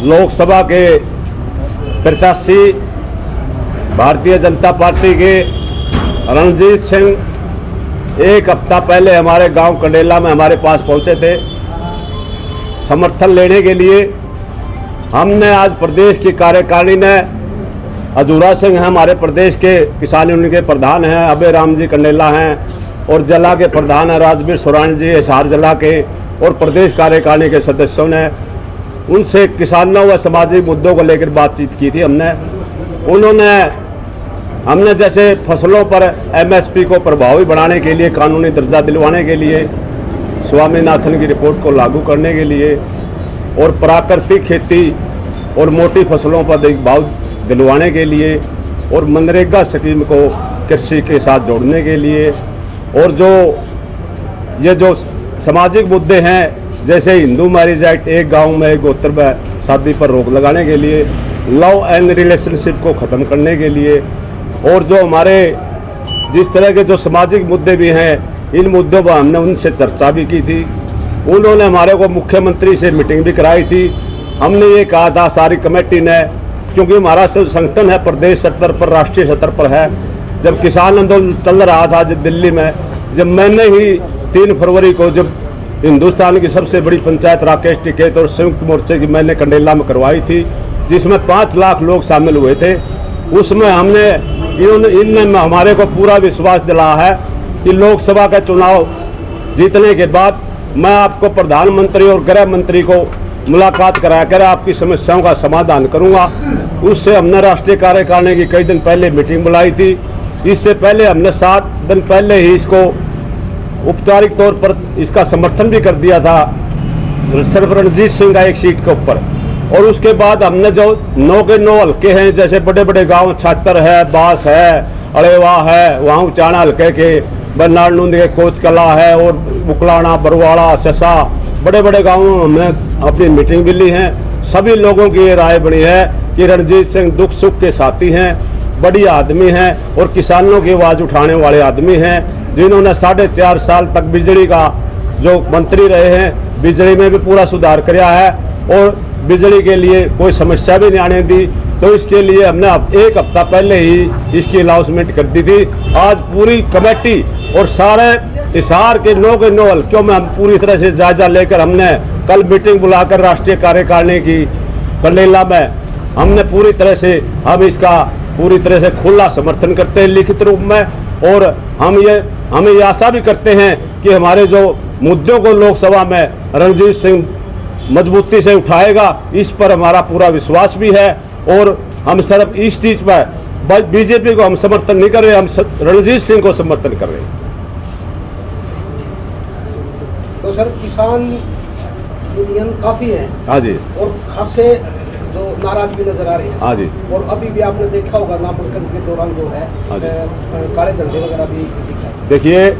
लोकसभा के प्रत्याशी भारतीय जनता पार्टी के रणजीत सिंह एक हफ्ता पहले हमारे गांव कंडेला में हमारे पास पहुंचे थे समर्थन लेने के लिए। हमने आज प्रदेश की कार्यकारिणी ने अजूरा सिंह हैं हमारे प्रदेश के किसान यूनियन के प्रधान हैं, अभय राम जी कंडेला हैं और जिला के प्रधान हैं राजवीर सोरान जी हिसार जिला के, और प्रदेश कार्यकारिणी के सदस्यों ने उनसे किसानों व सामाजिक मुद्दों को लेकर बातचीत की थी। हमने जैसे फसलों पर एमएसपी को प्रभावी बनाने के लिए, कानूनी दर्जा दिलवाने के लिए, स्वामीनाथन की रिपोर्ट को लागू करने के लिए और प्राकृतिक खेती और मोटी फसलों पर देखभाल दिलवाने के लिए और मनरेगा स्कीम को कृषि के साथ जोड़ने के लिए, और ये जो सामाजिक मुद्दे हैं जैसे हिंदू मैरिज एक्ट, एक गांव में एक गोत्र में शादी पर रोक लगाने के लिए, लव एंड रिलेशनशिप को ख़त्म करने के लिए, और जो हमारे जिस तरह के जो सामाजिक मुद्दे भी हैं इन मुद्दों पर हमने उनसे चर्चा भी की थी। उन्होंने हमारे को मुख्यमंत्री से मीटिंग भी कराई थी। हमने ये कहा था सारी कमेटी ने, क्योंकि हमारा संगठन है प्रदेश स्तर पर, राष्ट्रीय स्तर पर है। जब किसान आंदोलन चल रहा था जब दिल्ली में, जब मैंने ही 3 फरवरी को जब हिंदुस्तान की सबसे बड़ी पंचायत राकेश टिकैत और संयुक्त मोर्चे की मैंने कंडेला में करवाई थी, जिसमें 5 लाख लोग शामिल हुए थे, उसमें इनने हमारे को पूरा विश्वास दिलाया है कि लोकसभा का चुनाव जीतने के बाद मैं आपको प्रधानमंत्री और गृह मंत्री को मुलाकात करा कर आपकी समस्याओं का समाधान करूंगा। उससे हमने राष्ट्रीय कार्यकारिणी की कई दिन पहले मीटिंग बुलाई थी। इससे पहले हमने 7 दिन पहले ही इसको औपचारिक तौर पर इसका समर्थन भी कर दिया था सिर्फ रणजीत सिंह का एक सीट के ऊपर। और उसके बाद हमने जो 9 के 9 हल्के हैं, जैसे बड़े बड़े गांव छात्र है, बास है, अड़ेवा है, वहाँ उचाना हल्के के बरनालनूंद के कोचकला है और बुकलाना, बरवाड़ा, ससा, बड़े बड़े गांवों में हमने अपनी मीटिंग भी ली है। सभी लोगों की ये राय बनी है कि रणजीत सिंह दुख सुख के साथी हैं, बढ़िया आदमी हैं और किसानों की आवाज़ उठाने वाले आदमी हैं, जिन्होंने 4.5 साल तक बिजली का जो मंत्री रहे हैं, बिजली में भी पूरा सुधार किया है और बिजली के लिए कोई समस्या भी नहीं आने दी। तो इसके लिए हमने एक हफ्ता पहले ही इसकी अनाउंसमेंट कर दी थी। आज पूरी कमेटी और सारे हिसार के 9 के 9 हल्कों में हम पूरी तरह से जायजा लेकर हमने कल मीटिंग बुलाकर राष्ट्रीय कार्यकारिणी की कंडेला में हमने पूरी तरह से हम इसका पूरी तरह से खुला समर्थन करते हैं लिखित रूप में। और हम ये आशा भी करते हैं कि हमारे जो मुद्दों को लोकसभा में रणजीत सिंह मजबूती से उठाएगा, इस पर हमारा पूरा विश्वास भी है। और हम सिर्फ इस चीज पर बीजेपी को हम समर्थन नहीं कर रहे, हम रणजीत सिंह को समर्थन कर रहे हैं। तो सर किसान यूनियन काफी है, हाँ जी, और खासे जो नाराज भी नजर आ रहे हैं, हाँ जी, और अभी भी आपने देखा होगा नामांकन के दौरान जो है काले झंडे वगैरह भी दिखाए। देखिए,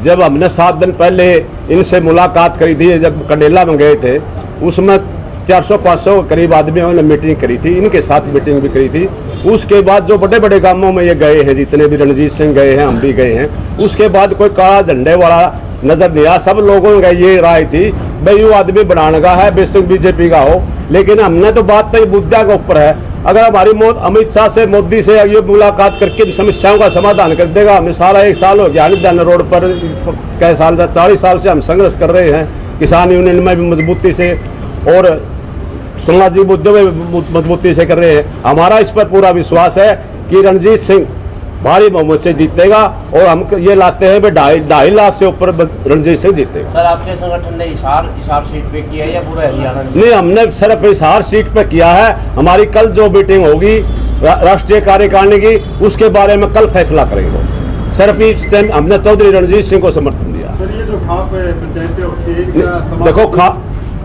जब हमने 7 दिन पहले इनसे मुलाकात करी थी, जब कंडेला में गए थे, उसमें 400-500 करीब आदमियों ने मीटिंग करी थी, इनके साथ मीटिंग भी करी थी। उसके बाद जो बड़े बड़े गांवों में ये गए हैं, जितने भी रणजीत सिंह गए हैं, हम भी गए हैं, उसके बाद कोई काला झंडे वाला नजर नहीं आया। सब लोगों का ये राय थी भाई वो आदमी बनाने का है, बेसिक बीजेपी का हो। लेकिन हमने तो बात तो मुद्दा के ऊपर है, अगर हमारी अमित शाह से, मोदी से ये मुलाकात करके समस्याओं का समाधान कर देगा। हमें सारा 1 साल हो गया निदान रोड पर, कई साल 40 साल से हम संघर्ष कर रहे हैं किसान यूनियन में भी मजबूती से और सामाजिक मुद्दों में मजबूती से कर रहे हैं। हमारा इस पर पूरा विश्वास है कि रणजीत सिंह भारी बहुमत से जीतेगा और हम ये लाते हैं 2.5 लाख से ऊपर रणजीत सिंह जीतेगा। सर आपके संगठन ने हिसार सीट पे किया है या पूरा हरियाणा? नहीं, हमने सिर्फ हिसार सीट पे किया है। हमारी कल जो मीटिंग होगी राष्ट्रीय कार्यकारिणी की, उसके बारे में कल फैसला करेंगे। सिर्फ इस टाइम हमने चौधरी रणजीत सिंह को समर्थन दिया। सर ये जो खाप पंचायतें, देखो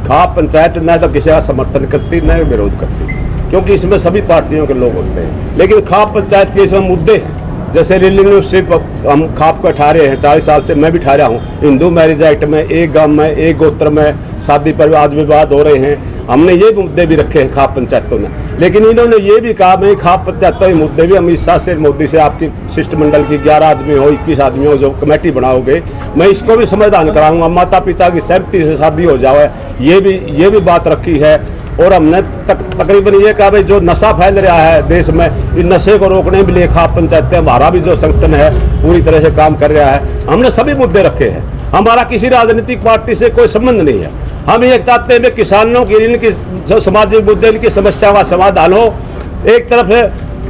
खाप पंचायत न तो किसी का समर्थन करती न विरोध करती, क्योंकि इसमें सभी पार्टियों के लोग होते हैं। लेकिन खाप पंचायत के इसमें मुद्दे हैं, जैसे रिलेशनशिप हम खाप को ठहरे हैं, 40 साल से मैं भी ठहरा हूँ। हिंदू मैरिज एक्ट में, एक गांव में एक गोत्र में शादी पर आज विवाद हो रहे हैं, हमने ये मुद्दे भी रखे हैं खाप पंचायतों में। लेकिन इन्होंने ये भी कहा मैं खाप पंचायतों के मुद्दे भी अमित शाह से, मोदी से, आपकी शिष्टमंडल की 11 आदमी हो, 21 आदमी हो, जो कमेटी बनाओगे, मैं इसको भी समाधान कराऊंगा, माता पिता की सहमति से शादी हो जाए, ये भी बात रखी है। और हमने तकरीबन ये कहा भाई जो नशा फैल रहा है देश में, इस नशे को रोकने के लिए खाप पंचायतें, हमारा भी जो संगठन है पूरी तरह से काम कर रहा है। हमने सभी मुद्दे रखे हैं, हमारा किसी राजनीतिक पार्टी से कोई संबंध नहीं है। हम ये चाहते हैं कि किसानों की, इनकी जो सामाजिक मुद्दे, इनकी समस्या का समाधान हो। एक तरफ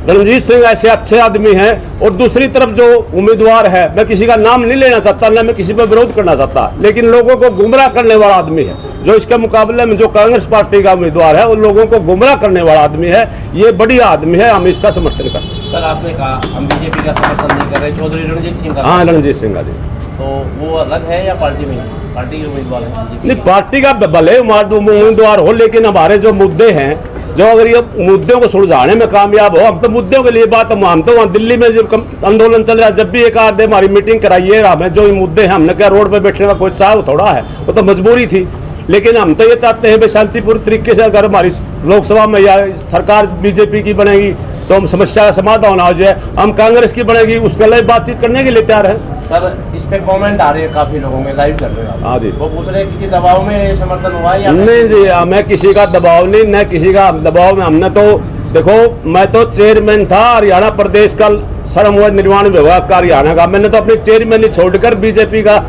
रणजीत सिंह ऐसे अच्छे आदमी हैं और दूसरी तरफ जो उम्मीदवार है, मैं किसी का नाम नहीं लेना चाहता, ना मैं किसी पर विरोध करना चाहता, लेकिन लोगों को गुमराह करने वाला आदमी है जो इसके मुकाबले में जो कांग्रेस पार्टी का उम्मीदवार है, उन लोगों को गुमराह करने वाला आदमी है। ये बढ़िया आदमी है, हम इसका समर्थन करते हैं। सर आपने कहा हम बीजेपी का समर्थन नहीं कर रहे, चौधरी रणजीत सिंह का। हाँ, रणजीत सिंह का जी। तो वो अलग है या पार्टी में, पार्टी के उम्मीदवार है? नहीं, पार्टी का भले उम्मीदवार हो, लेकिन हमारे जो मुद्दे हैं, जो अगर ये मुद्दों को सुलझाने में कामयाब हो, हम तो मुद्दों के लिए बात, हम तो वहाँ दिल्ली में जब आंदोलन चल रहा है, जब भी एक आध हमारी मीटिंग कराइए, हमें जो मुद्दे हैं, हमने क्या रोड पे बैठने का कोई चाह थोड़ा है, वो तो मजबूरी थी। लेकिन हम तो ये चाहते हैं भाई शांतिपूर्ण तरीके से अगर हमारी लोकसभा में या सरकार बीजेपी की बनेगी तो हम समस्या का समाधान हो जाए, हम कांग्रेस की बनेगी उसके लिए बातचीत करने के लिए तैयार है। सर इस पे कमेंट आ रहे हैं काफी लोगों में, लाइव कर रहे हैं। हाँ जी। वो पूछ रहे हैं किसी दबाव में समर्थन हुआ है या नहीं जी, हमें किसी का दबाव नहीं, न किसी का दबाव में। हमने तो देखो, मैं तो चेयरमैन था हरियाणा प्रदेश का श्रम व निर्माण विभाग का हरियाणा का। मैंने तो अपनी चेयरमैन छोड़कर बीजेपी का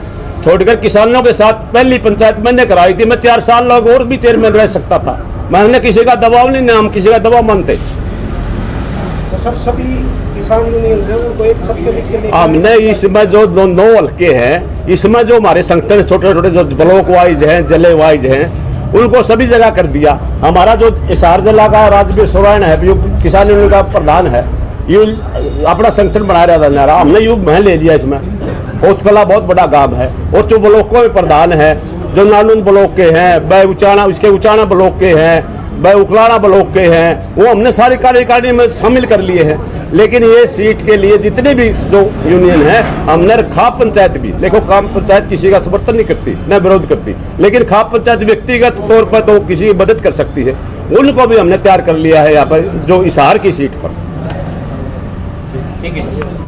छोड़कर किसानों के साथ पहली पंचायत मैंने कराई थी। मैं 4 साल लोग और भी चेयरमैन रह सकता था। मैंने किसी का दबाव नहीं, ना हम किसी का दबाव मानते। तो सर सभी किसान यूनियन है उनको एक छत के नीचे लेकर हमने इसमें जो 9 हल्के हैं, इसमें जो हमारे संगठन छोटे छोटे जो ब्लॉक वाइज हैं, जिले वाइज हैं, उनको सभी जगह कर दिया। हमारा जो हिसार जिला का राजवीर सोरेन है, जो किसान यूनियन का प्रधान है, ये अपना संगठन बना रहा था, हमने युग महल ले लिया। इसमें कोचकला बहुत बड़ा गांव है, और जो ब्लॉकों में प्रधान है, जो नानून ब्लॉक के हैं, वह उचाना, उसके उचाना ब्लॉक के हैं, वह उकलाना ब्लॉक के हैं, वो हमने सारी कार्यकारिणी में शामिल कर लिए हैं। लेकिन ये सीट के लिए जितने भी जो यूनियन है, हमने खाप पंचायत भी, देखो खाप पंचायत किसी का समर्थन नहीं करती, न विरोध करती, लेकिन खाप पंचायत व्यक्तिगत तौर पर तो किसी की मदद कर सकती है, उनको भी हमने तैयार कर लिया है यहाँ पर जो हिसार की सीट पर। ठीक है।